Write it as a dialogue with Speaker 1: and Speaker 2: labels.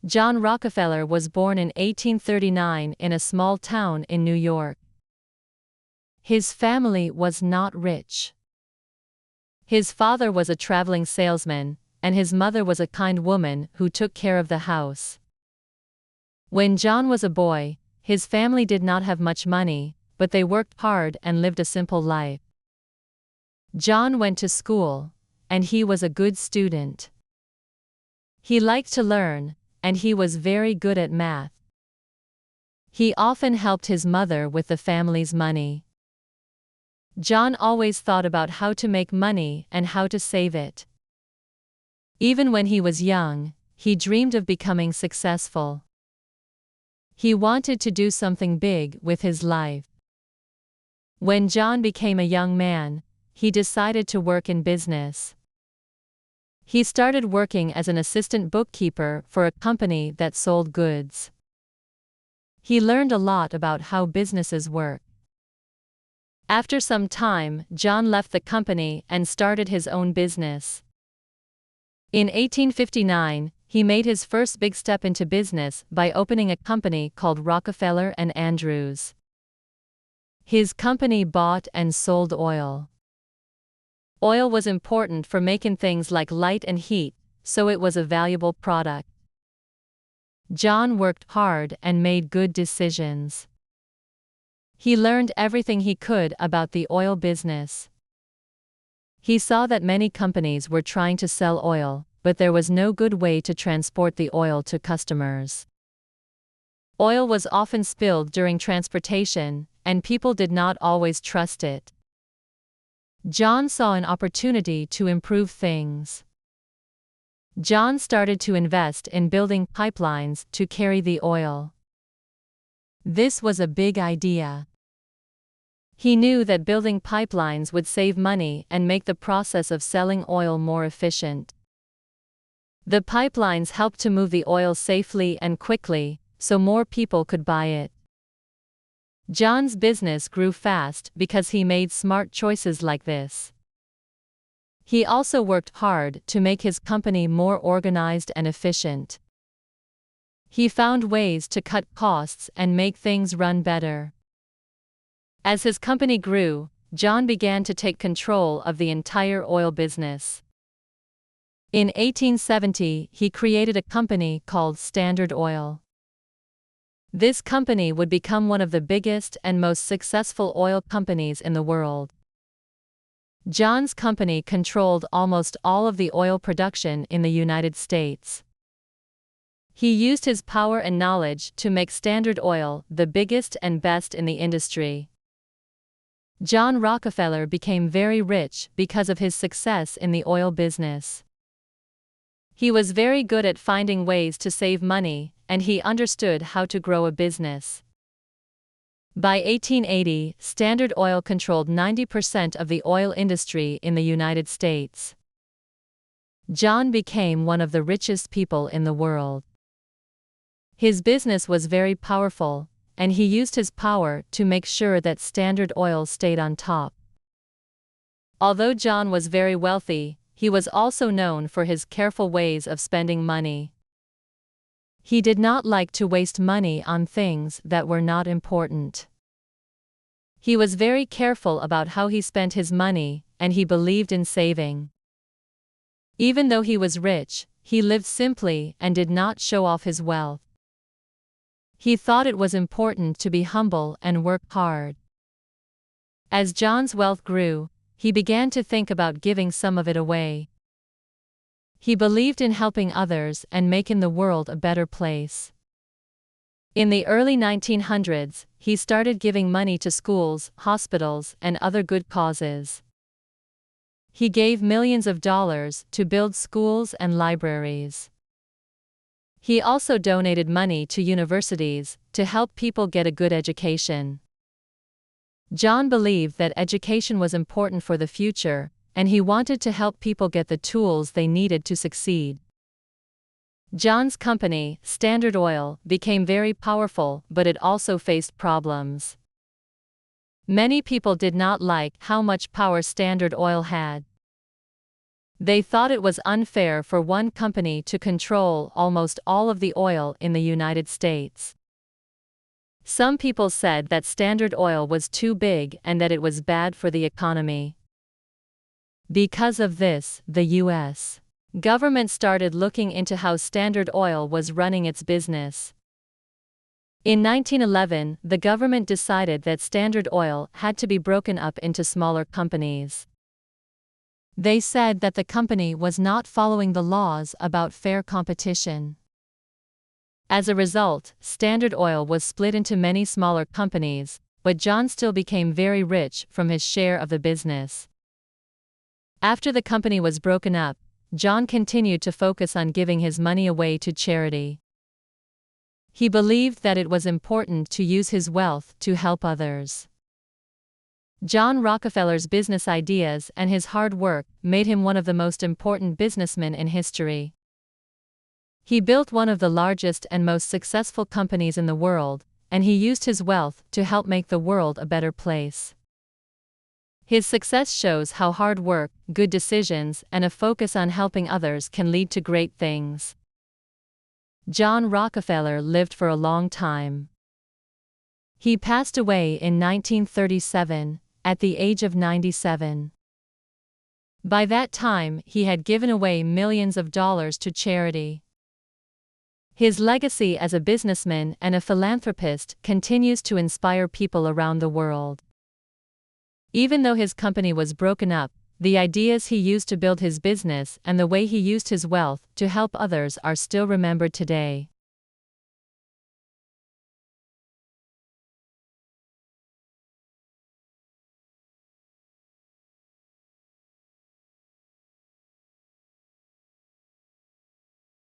Speaker 1: John Rockefeller was born in 1839 in a small town in New York. His family was not rich. His father was a traveling salesman, and his mother was a kind woman who took care of the house. When John was a boy, his family did not have much money, but they worked hard and lived a simple life. John went to school, and he was a good student. He liked to learn, and he was very good at math. He often helped his mother with the family's money. John always thought about how to make money and how to save it. Even when he was young, he dreamed of becoming successful. He wanted to do something big with his life. When John became a young man, he decided to work in business. He started working as an assistant bookkeeper for a company that sold goods. He learned a lot about how businesses work. After some time, John left the company and started his own business. In 1859, he made his first big step into business by opening a company called Rockefeller and Andrews. His company bought and sold oil. Oil was important for making things like light and heat, so it was a valuable product. John worked hard and made good decisions. He learned everything he could about the oil business. He saw that many companies were trying to sell oil, but there was no good way to transport the oil to customers. Oil was often spilled during transportation, and people did not always trust it. John saw an opportunity to improve things. John started to invest in building pipelines to carry the oil. This was a big idea. He knew that building pipelines would save money and make the process of selling oil more efficient. The pipelines helped to move the oil safely and quickly, so more people could buy it. John's business grew fast because he made smart choices like this. He also worked hard to make his company more organized and efficient. He found ways to cut costs and make things run better. As his company grew, John began to take control of the entire oil business. In 1870, he created a company called Standard Oil. This company would become one of the biggest and most successful oil companies in the world. John's company controlled almost all of the oil production in the United States. He used his power and knowledge to make Standard Oil the biggest and best in the industry. John Rockefeller became very rich because of his success in the oil business. He was very good at finding ways to save money, and he understood how to grow a business. By 1880, Standard Oil controlled 90% of the oil industry in the United States. John became one of the richest people in the world. His business was very powerful, and he used his power to make sure that Standard Oil stayed on top. Although John was very wealthy, he was also known for his careful ways of spending money. He did not like to waste money on things that were not important. He was very careful about how he spent his money, and he believed in saving. Even though he was rich, he lived simply and did not show off his wealth. He thought it was important to be humble and work hard. As John's wealth grew, he began to think about giving some of it away. He believed in helping others and making the world a better place. In the early 1900s, he started giving money to schools, hospitals, and other good causes. He gave millions of dollars to build schools and libraries. He also donated money to universities to help people get a good education. John believed that education was important for the future, and he wanted to help people get the tools they needed to succeed. John's company, Standard Oil, became very powerful, but it also faced problems. Many people did not like how much power Standard Oil had. They thought it was unfair for one company to control almost all of the oil in the United States. Some people said that Standard Oil was too big and that it was bad for the economy. Because of this, the U.S. government started looking into how Standard Oil was running its business. In 1911, the government decided that Standard Oil had to be broken up into smaller companies. They said that the company was not following the laws about fair competition. As a result, Standard Oil was split into many smaller companies, but John still became very rich from his share of the business. After the company was broken up, John continued to focus on giving his money away to charity. He believed that it was important to use his wealth to help others. John Rockefeller's business ideas and his hard work made him one of the most important businessmen in history. He built one of the largest and most successful companies in the world, and he used his wealth to help make the world a better place. His success shows how hard work, good decisions, and a focus on helping others can lead to great things. John Rockefeller lived for a long time. He passed away in 1937, at the age of 97. By that time, he had given away millions of dollars to charity. His legacy as a businessman and a philanthropist continues to inspire people around the world. Even though his company was broken up, the ideas he used to build his business and the way he used his wealth to help others are still remembered today.